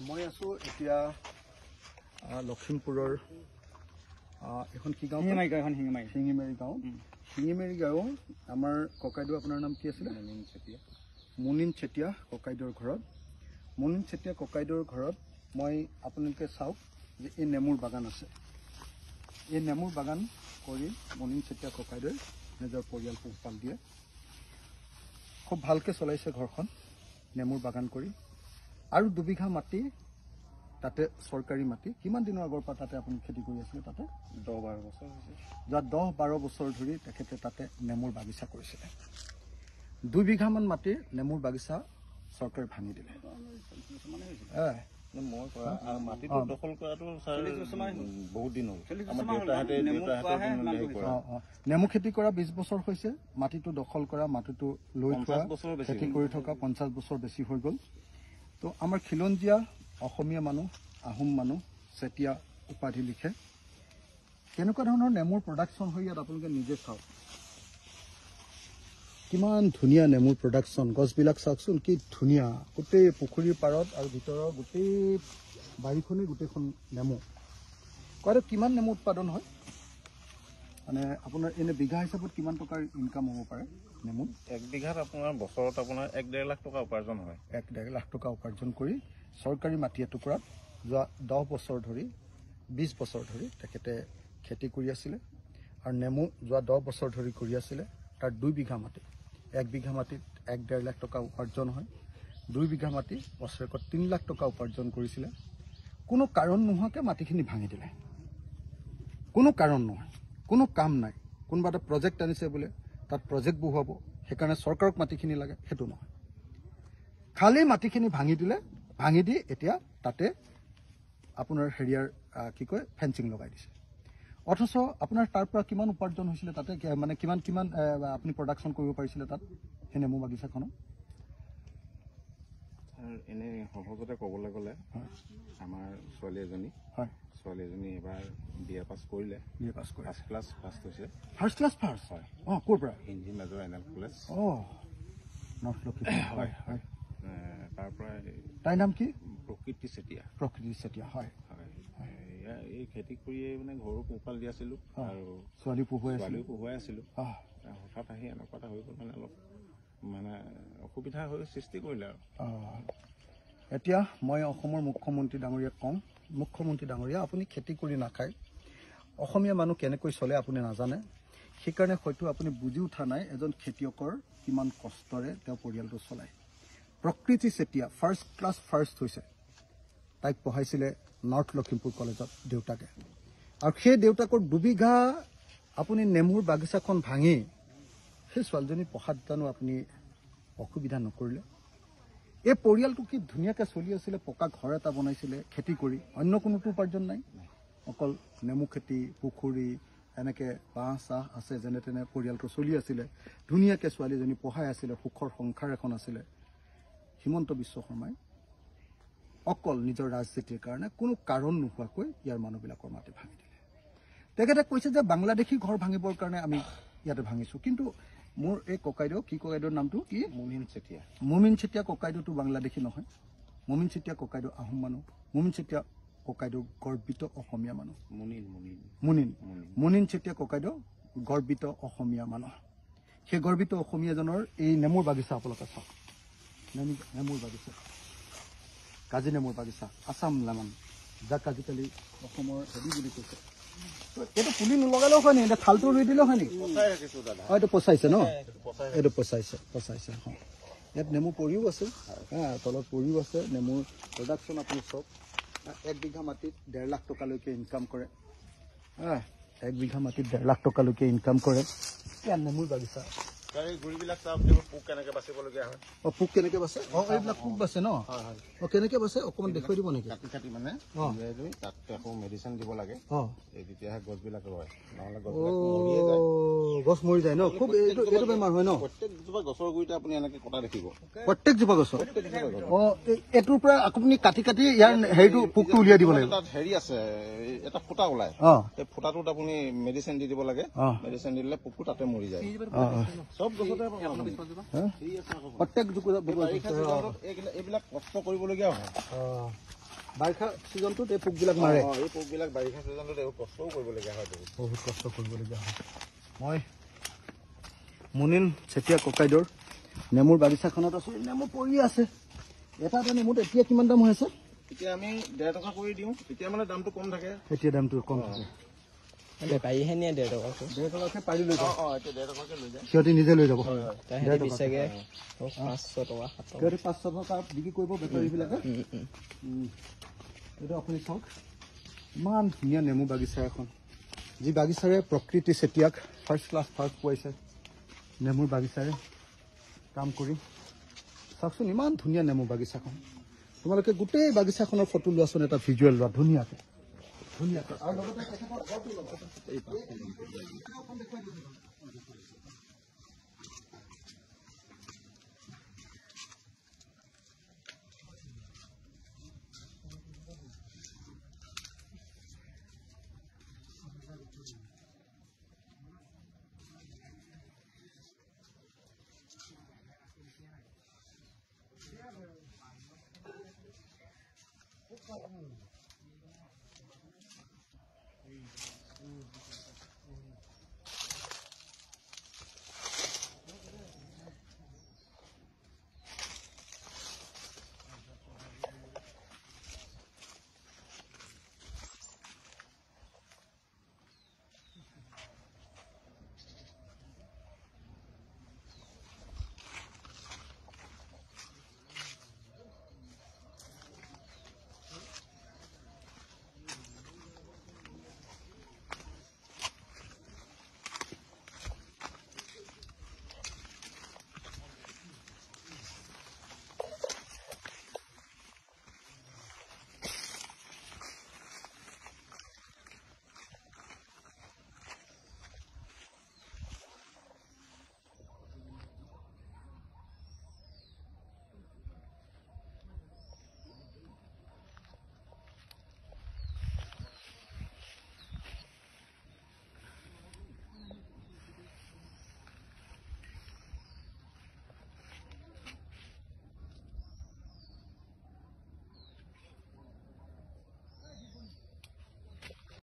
মই আছো এতিয়া লখিমপুৰৰ এখন কি গাঁও শিঙিমাৰী গাঁও শিঙিমাৰী গাঁও আমাৰ ককাইদেউ আপোনাৰ নাম কি আছিল মুনিন চেতিয়া ককাইদেউৰ ঘৰত মুনিন চেতিয়া ককাইদেউৰ ঘৰত মই আপোনালোকে চাওক যে এই নেমুৰ বাগান আছে এই নেমুৰ বাগান কৰি মুনিন চেতিয়া ককাইদেউৰ নিজৰ পৰিয়াল পোহপাল দিয়ে খুব ভালকৈ চলাইছে ঘৰখন নেমুৰ বাগান কৰি আৰু 2 বিঘা মাটি তাতে সৰকাৰি মাটি কিমান দিনৰ আগৰ পৰা তাতে আপুনি খেতি কৰি আছিল তাতে 10-12 বছৰ হৈছে যা 10-12 বছৰ ধৰি তেখেতে তাতে নেমুৰ বাগিচা কৰিছিল 2 বিঘা মান মাটি নেমুৰ বাগিচা সৰকাৰে ভাঙি দিলে মই কৰা আৰু মাটিটো দখল কৰাটো বহুত দিন হ'ল আমাৰ দেউতাহঁতে নেমু খেতি কৰা 20 বছৰ হৈছে মাটিটো দখল কৰা মাটিটো লৈ থোৱা খেতি কৰি থকা 50 বছৰ বেছি হৈ গ'ল তো আমাৰ খিলঞ্জীয়া অসমীয়া মানুহ আহোম মানুহ চেতিয়া উপাধি লিখে কেনেকুৱা ধৰণৰ নেমুৰ প্ৰডাকশ্যন হয় ইয়াত আপোনালোকে নিজে চাওক কিমান ধুনীয়া নেমুৰ প্ৰডাকশ্যন গছবিলাক চাওকচোন কি ধুনীয়া গোটেই পুখুৰীৰ পাৰত আৰু ভিতৰৰ গোটেই বাৰীখনেই গোটেইখন নেমু কোৱাটো কিমান নেমু উৎপাদন হয় মানে আপোনাৰ এনে বিঘা হিচাপত কিমান টকাৰ ইনকাম হ'ব পাৰে নেমু 1 বিঘাত আপোনাৰ বছৰত আপোনাৰ 1.5 লাখ টকা উপাৰ্জন হয় 1.5 লাখ টকা উপাৰ্জন কৰি সৰকাৰি মাটি এটুকুৰাত যোৱা 10 বছৰ ধৰি 20 বছৰ ধৰি তেখেতে খেতি কৰি আছিলে আৰু নেমু যোৱা 10 বছৰ ধৰি কৰি আছিলে তাৰ 2 বিঘা মাটি 1 বিঘা মাটিত 1.5 লাখ টকা উপাৰ্জন হয় 2 বিঘা মাটি বছৰেকত 3 লাখ টকা উপাৰ্জন কৰিছিলে কোনো কাৰণ নোহোৱাকৈ মাটিখিনি ভাঙি দিলে কোনো কাৰণ নহয় কোনো কাম নাই কোনোবা এটা প্ৰজেক্ট আনিছে বোলে তাত প্ৰজেক্ট বহুৱাব সেইকাৰণে চৰকাৰক মাটিখিনি লাগে সেইটো নহয় খালি মাটিখিনি ভাঙি দিলে ভাঙি দি এতিয়া তাতে আপোনাৰ হেৰিয়াৰ কি কয় ফেন্সিং লগাই দিছে অথচ আপোনাৰ তাৰ পৰা কিমান উপাৰ্জন হৈছিলে তাতে মানে কিমান কিমান আপুনি প্ৰডাকশ্যন কৰিব পাৰিছিলে তাত সেই নেমু বাগিচাখনত এনে সহজতে ক'বলৈ গ'লে আমাৰ ছোৱালী এজনী এবাৰ বিএ পাছ কৰিলে ফাৰ্ষ্ট ক্লাছ ফাৰ্ষ্ট হৈছে হয় ক'ৰ পৰা Hindi major NL college north Lakhimpur হয় তাৰ পৰা তাইৰ নাম কি প্ৰকৃতি চেতিয়া হয় এই খেতি কৰিয়ে মানে ঘৰো পোহপাল দি আছিলোঁ আৰু ছোৱালী পঢ়ুৱাই আছিলোঁ হঠাৎ আহি এনেকুৱা এটা হৈ গ'ল মানে অলপ মানে অসুবিধা হৈ সৃষ্টি কৰিলে আৰু এতিয়া মই অসমৰ মুখ্যমন্ত্ৰী ডাঙৰীয়াক কওঁ মুখ্যমন্ত্ৰী ডাঙৰীয়া আপুনি খেতি কৰি নাখায় অসমীয়া মানুহ কেনেকৈ চলে আপুনি নাজানে সেইকাৰণে হয়তো আপুনি বুজি উঠা নাই এজন খেতিয়কৰ কিমান কষ্টৰে তেওঁ পৰিয়ালটো চলায় প্ৰকৃতি চেতিয়া ফাৰ্ষ্ট ক্লাছ ফাৰ্ষ্ট হৈছে তাইক পঢ়াইছিলে নৰ্থ লখিমপুৰ কলেজত দেউতাকে আৰু সেই দেউতাকৰ 2 বিঘা আপুনি নেমুৰ বাগিচাখন ভাঙি সেই ছোৱালীজনী পঢ়াত জানো আপুনি অসুবিধা নকৰিলে এই পৰিয়ালটো কি ধুনীয়াকৈ চলি আছিলে পকা ঘৰ এটা বনাইছিলে খেতি কৰি অন্য কোনোটো উপাৰ্জন নাই অকল নেমু খেতি পুখুৰী এনেকৈ বাঁহ চাহ আছে যেনে তেনে পৰিয়ালটো চলি আছিলে ধুনীয়াকৈ ছোৱালীজনী পঢ়াই আছিলে সুখৰ সংসাৰ এখন আছিলে হিমন্ত বিশ্ব শৰ্মাই অকল নিজৰ ৰাজনীতিৰ কাৰণে কোনো কাৰণ নোহোৱাকৈ ইয়াৰ মানুহবিলাকৰ মাটি ভাঙি দিলে তেখেতে কৈছে যে বাংলাদেশী ঘৰ ভাঙিবৰ কাৰণে আমি ইয়াতে ভাঙিছোঁ কিন্তু মোৰ এই ককাইদেউ কি ককাইদেউৰ নামটো কি মুমিন চেতিয়া ককাইদেউটো বাংলাদেশী নহয় মুমিন চেতিয়া ককাইদেউ আহোম মানুহ মুমিন চেতিয়া ককাইদেউ গৰ্বিত অসমীয়া মানুহ মুনিন চেতিয়া ককাইদেউ গৰ্বিত অসমীয়া মানুহ সেই গৰ্বিত অসমীয়াজনৰ এই নেমুৰ বাগিচা আপোনালোকে চাওক নেমুৰ বাগিচা কাজি নেমুৰ বাগিচা আছাম লেমন যাক আজিকালি অসমৰ হেৰি বুলি কৈছে এইটো পুলি নলগালেও হয় নেকি খালটো ৰুই দিলেও হয় নেকি এইটো পচাইছে ন এইটো পচাইছে হয় ইয়াত নেমু পৰিও আছে তলত পৰিও আছে নেমুৰ প্ৰডাকশ্যন আপুনি চাওক 1 বিঘা মাটিত 1.5 লাখ টকালৈকে ইনকাম কৰে 1 বিঘা মাটিত 1.5 লাখ টকালৈকে ইনকাম কৰে ইয়াত নেমুৰ বাগিচা গুৰিবিলাক পোক কেনেকৈ বাচিবলগীয়া হয় পোক কেনেকৈ বাচে এইবিলাক পোক বাচে ন কেনেকৈ বাচে অকণমান দেখুৱাই দিব নেকি কাটি মানে তাত আকৌ মেডিচিন দিব লাগে তেতিয়াহে গছবিলাক ৰয় নহ'লে গছ মৰি যায় ন খুব এইটো বেমাৰ হয় ন প্ৰত্যেকজোপা গছৰ গুৰিতে আপুনি এনেকৈ কটা দেখিব প্ৰত্যেকজোপা গছৰ এইটোৰ পৰা আপুনি কাটি কাটি ইয়াৰ হেৰিটো পোকটো উলিয়াই দিব লাগিব তাত হেৰি আছে এটা ফুটা ওলায় সেই ফুটাটোত আপুনি মেডিচিন দি দিব লাগে মেডিচিন দি দিলে পোকটো তাতে মৰি যায় সব গছতে প্ৰত্যেক এইবিলাক কষ্ট কৰিবলগীয়া হয় বাৰিষা ছিজনটোত এই পোকবিলাক মাৰে এই পোকবিলাক বাৰিষা ছিজনটোত এইবোৰ কষ্টও কৰিবলগীয়া হয় বহুত কষ্ট কৰিবলগীয়া হয় মই মুনিন চেতিয়া ককাইদেউৰ নেমুৰ বাগিচাখনত আছোঁ নেমু পৰি আছে এটা নেমুত এতিয়া কিমান দাম হৈ আছে এতিয়া আমি 1.5 টকা কৰি দিওঁ এতিয়া মানে দামটো কম থাকে এতিয়া দামটো কম থাকে বেপাৰীহে নিয়ে 1.5 টকাকৈ 1.5 টকাকৈ পাৰি লৈ যায় এতিয়া 1.5 টকাকৈ লৈ যায় সিহঁতি নিজে লৈ যাব তাহাঁতি বিচাগে 500 টকা 7 টকা সিহঁতি 500 টকা বিক্ৰী কৰিব বেপাৰীবিলাকে এইটো আপুনি চাওক ইমান ধুনীয়া নেমু বাগিচা এখন যি বাগিচাৰে প্ৰকৃতি চেতিয়াক ফাৰ্ষ্ট ক্লাছ ফাৰ্ষ্ট পাইছে নেমুৰ বাগিচাৰে কাম কৰি চাওকচোন ইমান ধুনীয়া নেমু বাগিচাখন তোমালোকে গোটেই বাগিচাখনৰ ফটো লোৱাচোন এটা ভিজুৱেল লোৱা ধুনীয়াকৈ আৰু লগতে তেখেতৰ ঘৰটো লওক।